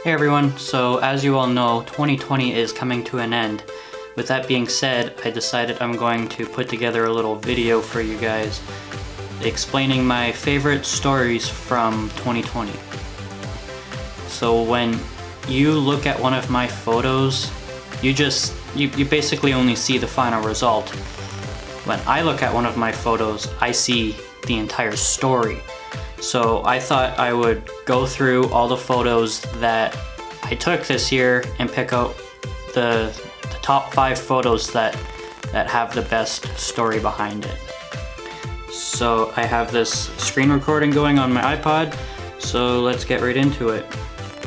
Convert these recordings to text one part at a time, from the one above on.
Hey everyone, so as you all know, 2020 is coming to an end. With that being said, I decided I'm going to put together a little video for you guys explaining my favorite stories from 2020. So when you look at one of my photos, you basically only see the final result. When I look at one of my photos, I see the entire story. So I thought I would go through all the photos that I took this year and pick out the top 5 photos that have the best story behind it. So I have this screen recording going on my iPod, so let's get right into it.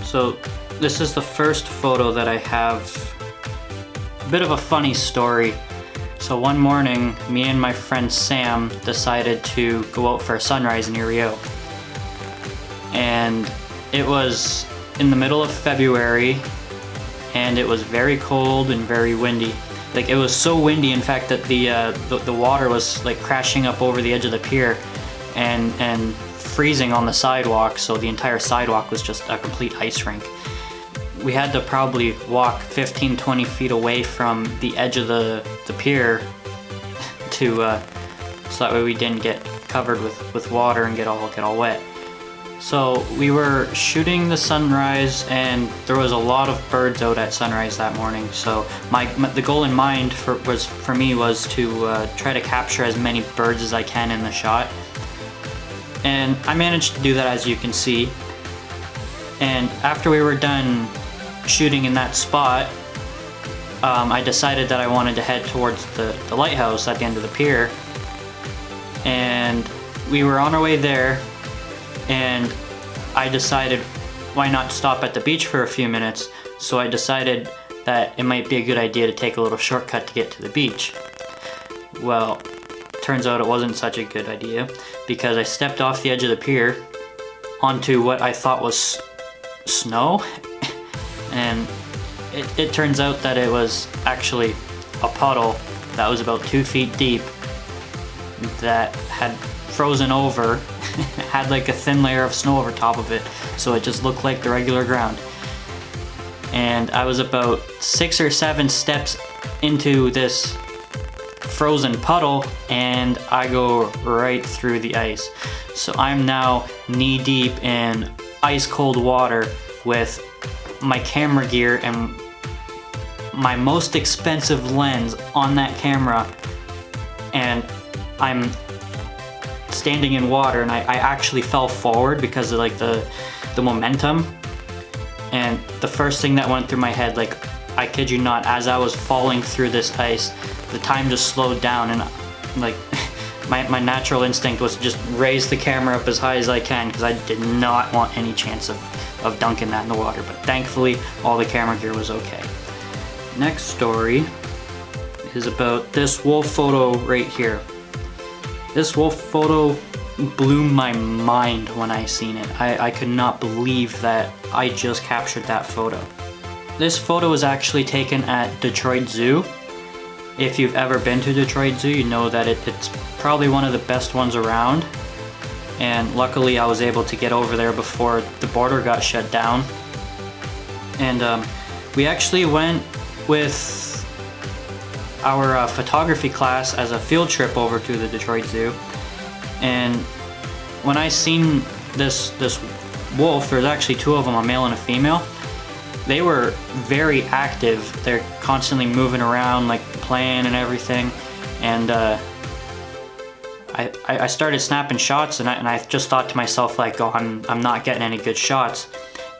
So this is the first photo that I have. A bit of a funny story. So one morning, me and my friend Sam decided to go out for a sunrise near Rio. And it was in the middle of February, and it was very cold and very windy. Like, it was so windy, in fact, that the water was like crashing up over the edge of the pier and freezing on the sidewalk, so the entire sidewalk was just a complete ice rink. We had to probably walk 15-20 feet away from the edge of the pier to so that way we didn't get covered with water and get all wet. So we were shooting the sunrise, and there was a lot of birds out at sunrise that morning. So the goal in mind for me was to try to capture as many birds as I can in the shot. And I managed to do that, as you can see. And after we were done shooting in that spot, I decided that I wanted to head towards the lighthouse at the end of the pier. And we were on our way there, and I decided, why not stop at the beach for a few minutes? So I decided that it might be a good idea to take a little shortcut to get to the beach. Well, turns out it wasn't such a good idea, because I stepped off the edge of the pier onto what I thought was snow, and it turns out that it was actually a puddle that was about 2 feet deep that had frozen over, had like a thin layer of snow over top of it, so it just looked like the regular ground. And I was about 6 or 7 steps into this frozen puddle, and I go right through the ice. So I'm now knee deep in ice cold water with my camera gear and my most expensive lens on that camera, and I'm standing in water, and I actually fell forward because of like the momentum. And the first thing that went through my head, like, I kid you not, as I was falling through this ice, the time just slowed down, and like my natural instinct was to just raise the camera up as high as I can, because I did not want any chance of dunking that in the water. But thankfully all the camera gear was okay. Next story is about this wolf photo right here. This wolf photo blew my mind when I seen it. I could not believe that I just captured that photo. This photo was actually taken at Detroit Zoo. If you've ever been to Detroit Zoo, you know that it's probably one of the best ones around. And luckily I was able to get over there before the border got shut down. And we actually went with our photography class as a field trip over to the Detroit Zoo. And when I seen this wolf, there's actually 2 of them, a male and a female. They were very active. They're constantly moving around, like playing and everything. And I started snapping shots, and I just thought to myself, like, oh, I'm not getting any good shots.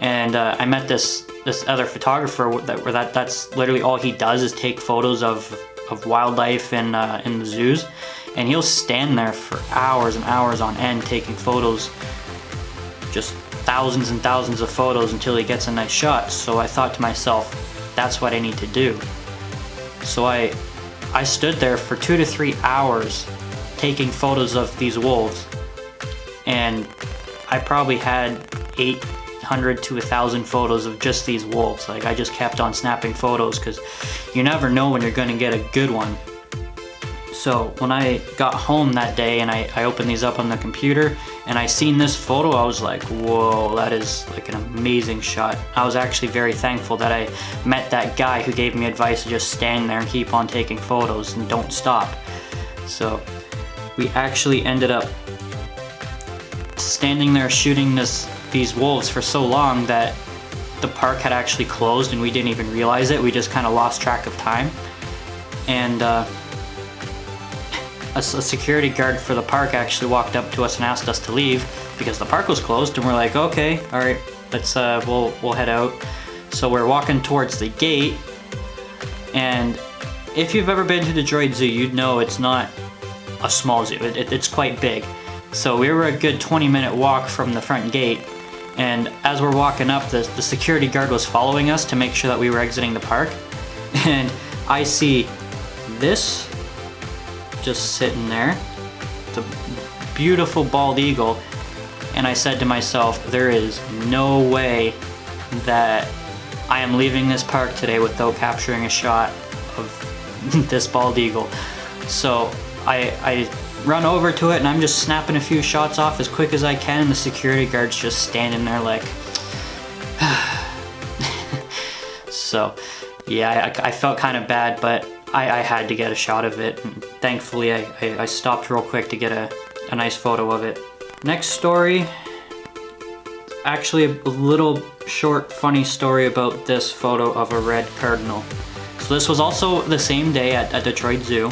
And I met this other photographer that's literally all he does is take photos of wildlife in the zoos, and he'll stand there for hours and hours on end taking photos, just thousands and thousands of photos, until he gets a nice shot. So I thought to myself, that's what I need to do. So I stood there for 2 to 3 hours taking photos of these wolves, and I probably had 800 to 1,000 photos of just these wolves. Like, I just kept on snapping photos, because you never know when you're gonna get a good one. So when I got home that day and I opened these up on the computer and I seen this photo, I was like, whoa, that is like an amazing shot. I was actually very thankful that I met that guy who gave me advice to just stand there and keep on taking photos and don't stop. So we actually ended up standing there shooting these wolves for so long that the park had actually closed and we didn't even realize it. We just kind of lost track of time. And a security guard for the park actually walked up to us and asked us to leave because the park was closed, and we're like, okay, all right, let's we'll head out. So we're walking towards the gate, and if you've ever been to the Droid Zoo, you'd know it's not a small zoo. It's quite big. So we were a good 20-minute walk from the front gate, and as we're walking up, the security guard was following us to make sure that we were exiting the park, and I see this just sitting there. It's a beautiful bald eagle, and I said to myself, there is no way that I am leaving this park today without capturing a shot of this bald eagle. So I run over to it and I'm just snapping a few shots off as quick as I can, and the security guard's just standing there like so yeah, I felt kind of bad, but I had to get a shot of it, and thankfully I stopped real quick to get a nice photo of it. Next story, actually a little short funny story about this photo of a red cardinal. So this was also the same day at Detroit Zoo,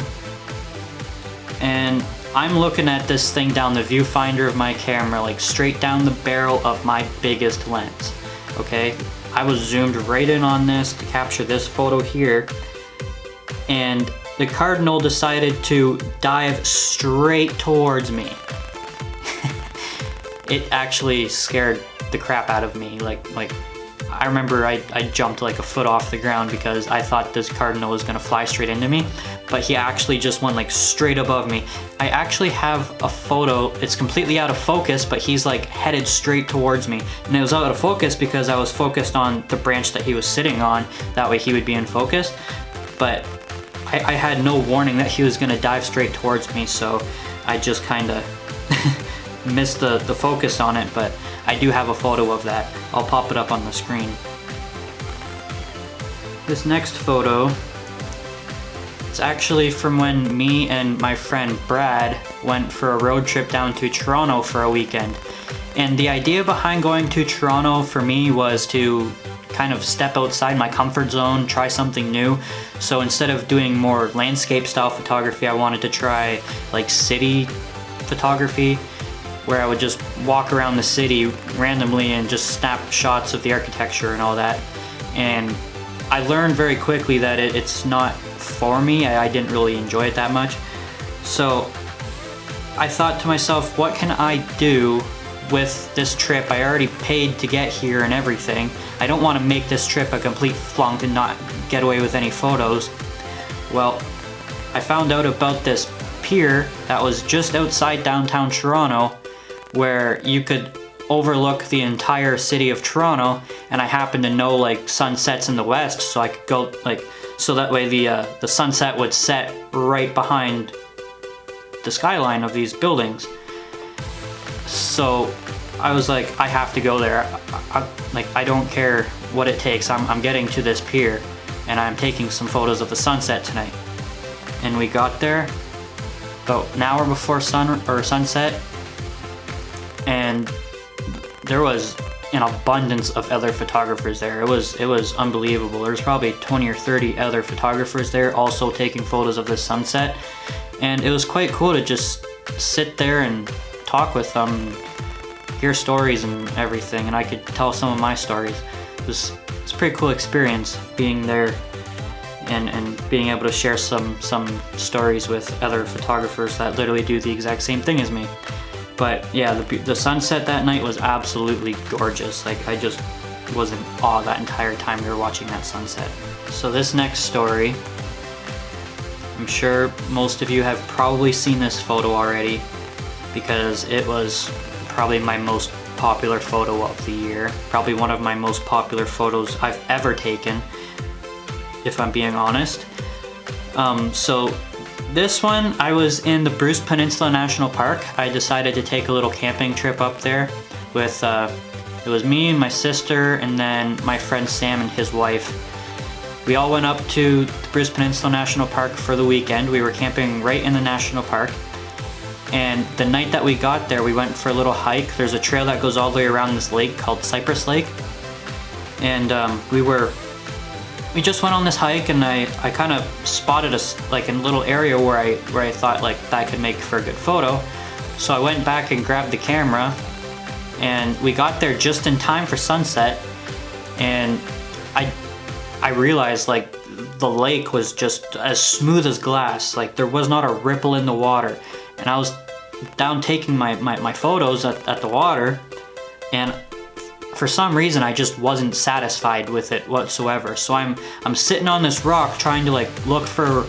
and I'm looking at this thing down the viewfinder of my camera, like straight down the barrel of my biggest lens, okay? I was zoomed right in on this to capture this photo here, and the cardinal decided to dive straight towards me. It actually scared the crap out of me. Like I remember I jumped like a foot off the ground because I thought this cardinal was gonna fly straight into me, but he actually just went like straight above me. I actually have a photo, it's completely out of focus, but he's like headed straight towards me. And it was out of focus because I was focused on the branch that he was sitting on, that way he would be in focus. But I had no warning that he was gonna dive straight towards me, so I just kinda missed the focus on it, but I do have a photo of that. I'll pop it up on the screen. This next photo, it's actually from when me and my friend Brad went for a road trip down to Toronto for a weekend. And the idea behind going to Toronto for me was to kind of step outside my comfort zone, try something new. So instead of doing more landscape style photography, I wanted to try like city photography, where I would just walk around the city randomly and just snap shots of the architecture and all that. And I learned very quickly that it's not for me. I didn't really enjoy it that much. So I thought to myself, what can I do with this trip? I already paid to get here and everything. I don't want to make this trip a complete flunk and not get away with any photos. Well, I found out about this pier that was just outside downtown Toronto, where you could overlook the entire city of Toronto, and I happen to know like sunsets in the west, so I could go like, so that way the sunset would set right behind the skyline of these buildings. So I was like, I have to go there. I don't care what it takes. I'm getting to this pier, and I'm taking some photos of the sunset tonight. And we got there about an hour before sunset, and there was an abundance of other photographers there. It was unbelievable. There was probably 20 or 30 other photographers there also taking photos of the sunset, and it was quite cool to just sit there and talk with them, hear stories and everything, and I could tell some of my stories. It's a pretty cool experience being there and being able to share some stories with other photographers that literally do the exact same thing as me. But yeah, the sunset that night was absolutely gorgeous. Like, I just was in awe that entire time we were watching that sunset. So this next story, I'm sure most of you have probably seen this photo already, because it was probably my most popular photo of the year. Probably one of my most popular photos I've ever taken, if I'm being honest. So This one, I was in the Bruce Peninsula National Park. I decided to take a little camping trip up there with, it was me and my sister and then my friend Sam and his wife. We all went up to the Bruce Peninsula National Park for the weekend. We were camping right in the national park. And the night that we got there, we went for a little hike. There's a trail that goes all the way around this lake called Cypress Lake. And we just went on this hike, and I kind of spotted a little area where I thought like that could make for a good photo. So I went back and grabbed the camera, and we got there just in time for sunset. And I realized like the lake was just as smooth as glass. Like there was not a ripple in the water. And I was down taking my photos at the water, and for some reason I just wasn't satisfied with it whatsoever. So I'm sitting on this rock trying to like look for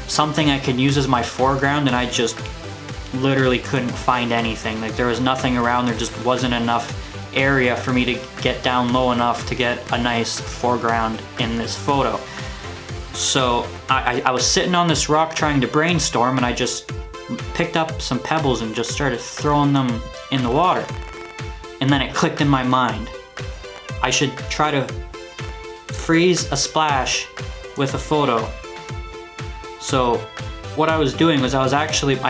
something I could use as my foreground, and I just literally couldn't find anything. Like there was nothing around. There just wasn't enough area for me to get down low enough to get a nice foreground in this photo. So I was sitting on this rock trying to brainstorm, and I just picked up some pebbles and just started throwing them in the water. And then it clicked in my mind. I should try to freeze a splash with a photo. So what I was doing was I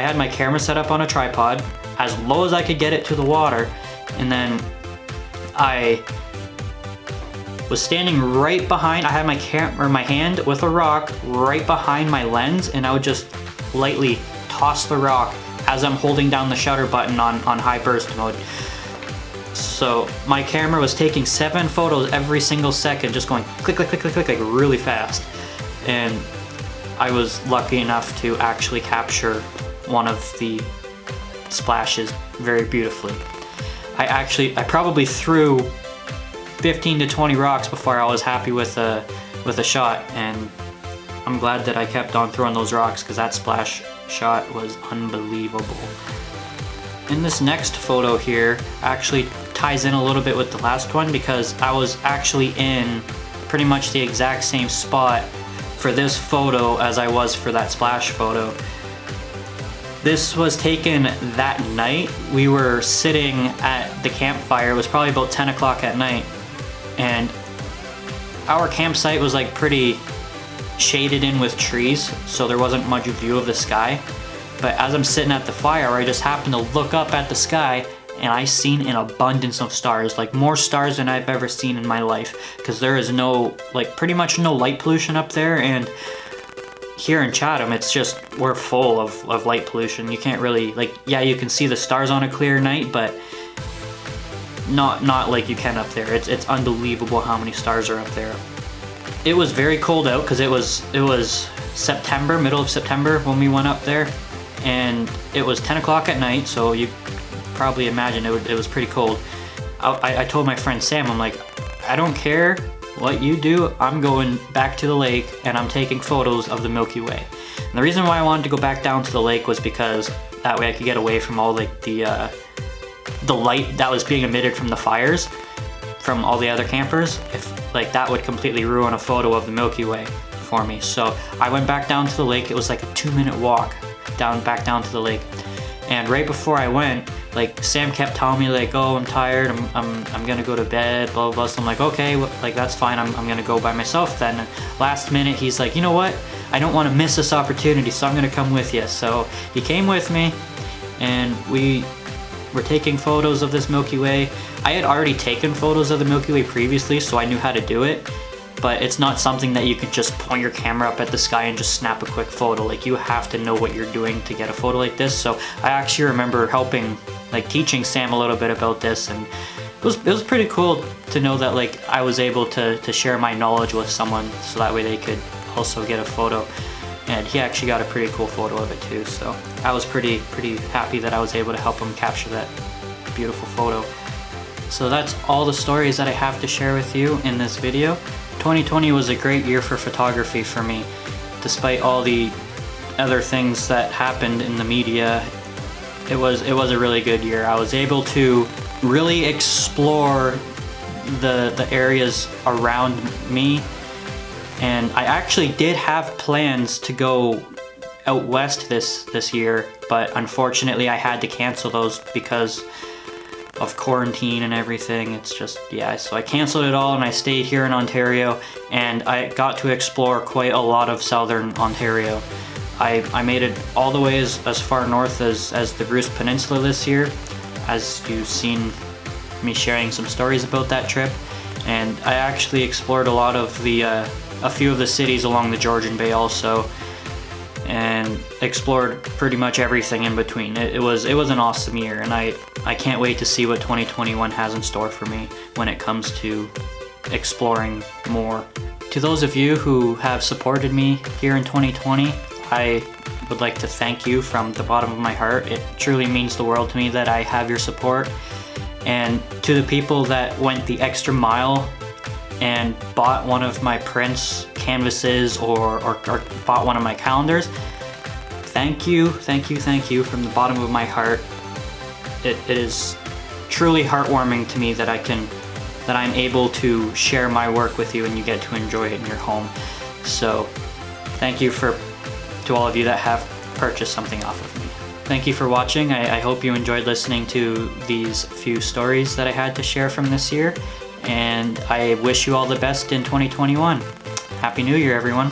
had my camera set up on a tripod as low as I could get it to the water, and then I was standing right behind, I had my hand with a rock right behind my lens, and I would just lightly toss the rock as I'm holding down the shutter button on high burst mode. So my camera was taking 7 photos every single second, just going click, click, click, click, click, like really fast. And I was lucky enough to actually capture one of the splashes very beautifully. I probably threw 15 to 20 rocks before I was happy with a shot, and I'm glad that I kept on throwing those rocks because that splash shot was unbelievable. And this next photo here actually ties in a little bit with the last one, because I was actually in pretty much the exact same spot for this photo as I was for that splash photo. This was taken that night. We were sitting at the campfire. It was probably about 10 o'clock at night, and our campsite was like pretty shaded in with trees, so there wasn't much view of the sky. But as I'm sitting at the fire, I just happened to look up at the sky, and I seen an abundance of stars, like more stars than I've ever seen in my life, because there is pretty much no light pollution up there. And here in Chatham, it's just, we're full of light pollution. You can't really, yeah, you can see the stars on a clear night, but not like you can up there. It's unbelievable how many stars are up there. It was very cold out because it was September, middle of September when we went up there, and it was 10 o'clock at night, so you probably imagine it was pretty cold. I told my friend Sam, I'm like, I don't care what you do, I'm going back to the lake and I'm taking photos of the Milky Way. And the reason why I wanted to go back down to the lake was because that way I could get away from all like the light that was being emitted from the fires from all the other campers. If like that would completely ruin a photo of the Milky Way for me. So I went back down to the lake. It was like a 2-minute walk back down to the lake. And right before I went, like Sam kept telling me like, oh, I'm tired, I'm gonna go to bed, blah, blah, blah. So I'm like, okay, like that's fine, I'm gonna go by myself then. And last minute, he's like, you know what? I don't wanna miss this opportunity, so I'm gonna come with you. So he came with me, and we were taking photos of this Milky Way. I had already taken photos of the Milky Way previously, so I knew how to do it. But it's not something that you could just point your camera up at the sky and just snap a quick photo. Like you have to know what you're doing to get a photo like this. So I actually remember teaching Sam a little bit about this, and it was pretty cool to know that like I was able to share my knowledge with someone, so that way they could also get a photo. And he actually got a pretty cool photo of it too. So I was pretty happy that I was able to help him capture that beautiful photo. So that's all the stories that I have to share with you in this video. 2020 was a great year for photography for me. Despite all the other things that happened in the media, it was a really good year. I was able to really explore the areas around me, and I actually did have plans to go out west this year, but unfortunately I had to cancel those because of quarantine and everything. It's just, yeah, so I canceled it all and I stayed here in Ontario, and I got to explore quite a lot of southern Ontario. I made it all the way as far north as the Bruce Peninsula this year, as you've seen me sharing some stories about that trip. And I actually explored a lot of a few of the cities along the Georgian Bay also, and explored pretty much everything in between. It was an awesome year, and I can't wait to see what 2021 has in store for me when it comes to exploring more. To those of you who have supported me here in 2020, I would like to thank you from the bottom of my heart. It truly means the world to me that I have your support. And to the people that went the extra mile and bought one of my prints, canvases, or bought one of my calendars, thank you from the bottom of my heart. It is truly heartwarming to me that I'm able to share my work with you and you get to enjoy it in your home. So thank you to all of you that have purchased something off of me. Thank you for watching. I hope you enjoyed listening to these few stories that I had to share from this year, and I wish you all the best in 2021. Happy New Year, everyone.